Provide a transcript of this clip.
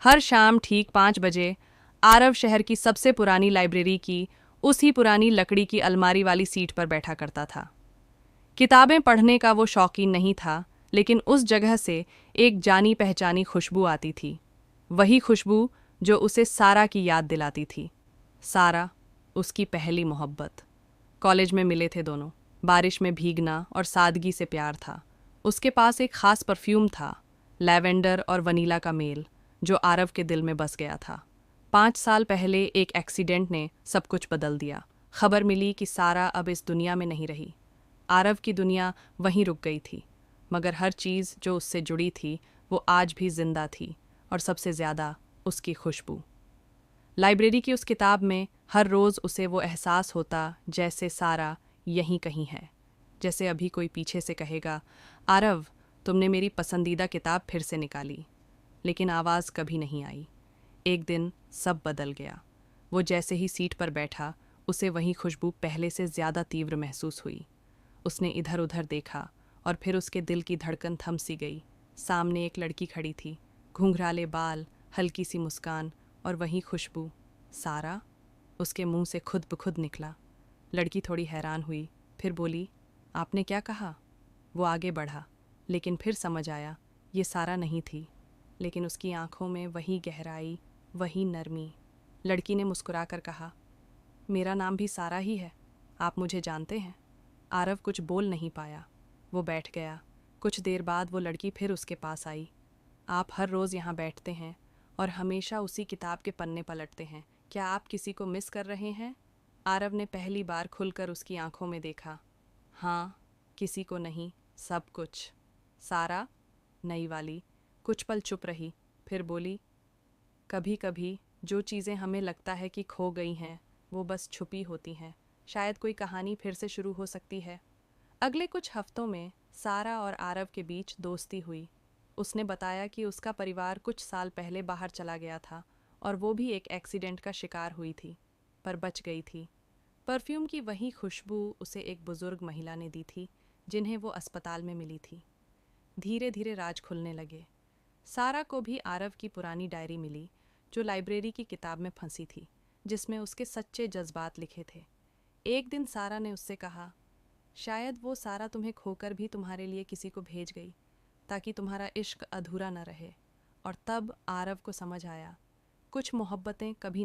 हर शाम ठीक 5 बजे आरव शहर की सबसे पुरानी लाइब्रेरी की उसी पुरानी लकड़ी की अलमारी वाली सीट पर बैठा करता था। किताबें पढ़ने का वो शौकीन नहीं था, लेकिन उस जगह से एक जानी पहचानी खुशबू आती थी। वही खुशबू जो उसे सारा की याद दिलाती थी। सारा, उसकी पहली मोहब्बत। कॉलेज में मिले थे दोनों। बारिश में भीगना और सादगी से प्यार था। उसके पास एक खास परफ्यूम था, लैवेंडर और वनीला का मेल, जो आरव के दिल में बस गया था। 5 साल पहले एक एक्सीडेंट ने सब कुछ बदल दिया। खबर मिली कि सारा अब इस दुनिया में नहीं रही। आरव की दुनिया वहीं रुक गई थी, मगर हर चीज़ जो उससे जुड़ी थी वो आज भी जिंदा थी, और सबसे ज़्यादा उसकी खुशबू। लाइब्रेरी की उस किताब में हर रोज़ उसे वो एहसास होता जैसे सारा यहीं कहीं है। जैसे अभी कोई पीछे से कहेगा, आरव, तुमने मेरी पसंदीदा किताब फिर से निकाली। लेकिन आवाज़ कभी नहीं आई। एक दिन सब बदल गया। वो जैसे ही सीट पर बैठा, उसे वही खुशबू पहले से ज़्यादा तीव्र महसूस हुई। उसने इधर उधर देखा और फिर उसके दिल की धड़कन थम सी गई। सामने एक लड़की खड़ी थी, घुंघराले बाल, हल्की सी मुस्कान और वही खुशबू। सारा, उसके मुंह से खुद ब खुद निकला। लड़की थोड़ी हैरान हुई, फिर बोली, आपने क्या कहा? वो आगे बढ़ा, लेकिन फिर समझ आया ये सारा नहीं थी। लेकिन उसकी आंखों में वही गहराई, वही नरमी। लड़की ने मुस्कुराकर कहा, मेरा नाम भी सारा ही है, आप मुझे जानते हैं? आरव कुछ बोल नहीं पाया। वो बैठ गया। कुछ देर बाद वो लड़की फिर उसके पास आई। आप हर रोज़ यहाँ बैठते हैं और हमेशा उसी किताब के पन्ने पलटते हैं। क्या आप किसी को मिस कर रहे हैं? आरव ने पहली बार खुलकर उसकी आंखों में देखा। हाँ, किसी को नहीं, सब कुछ। सारा, नई वाली, कुछ पल चुप रही, फिर बोली, कभी कभी जो चीज़ें हमें लगता है कि खो गई हैं, वो बस छुपी होती हैं। शायद कोई कहानी फिर से शुरू हो सकती है। अगले कुछ हफ्तों में सारा और आरव के बीच दोस्ती हुई। उसने बताया कि उसका परिवार कुछ साल पहले बाहर चला गया था और वो भी एक एक्सीडेंट का शिकार हुई थी, पर बच गई थी। परफ्यूम की वही खुशबू उसे एक बुजुर्ग महिला ने दी थी, जिन्हें वो अस्पताल में मिली थी। धीरे धीरे राज खुलने लगे। सारा को भी आरव की पुरानी डायरी मिली, जो लाइब्रेरी की किताब में फंसी थी, जिसमें उसके सच्चे जज्बात लिखे थे। एक दिन सारा ने उससे कहा, शायद वो सारा तुम्हें खोकर भी तुम्हारे लिए किसी को भेज गई, ताकि तुम्हारा इश्क अधूरा न रहे। और तब आरव को समझ आया, कुछ मोहब्बतें कभी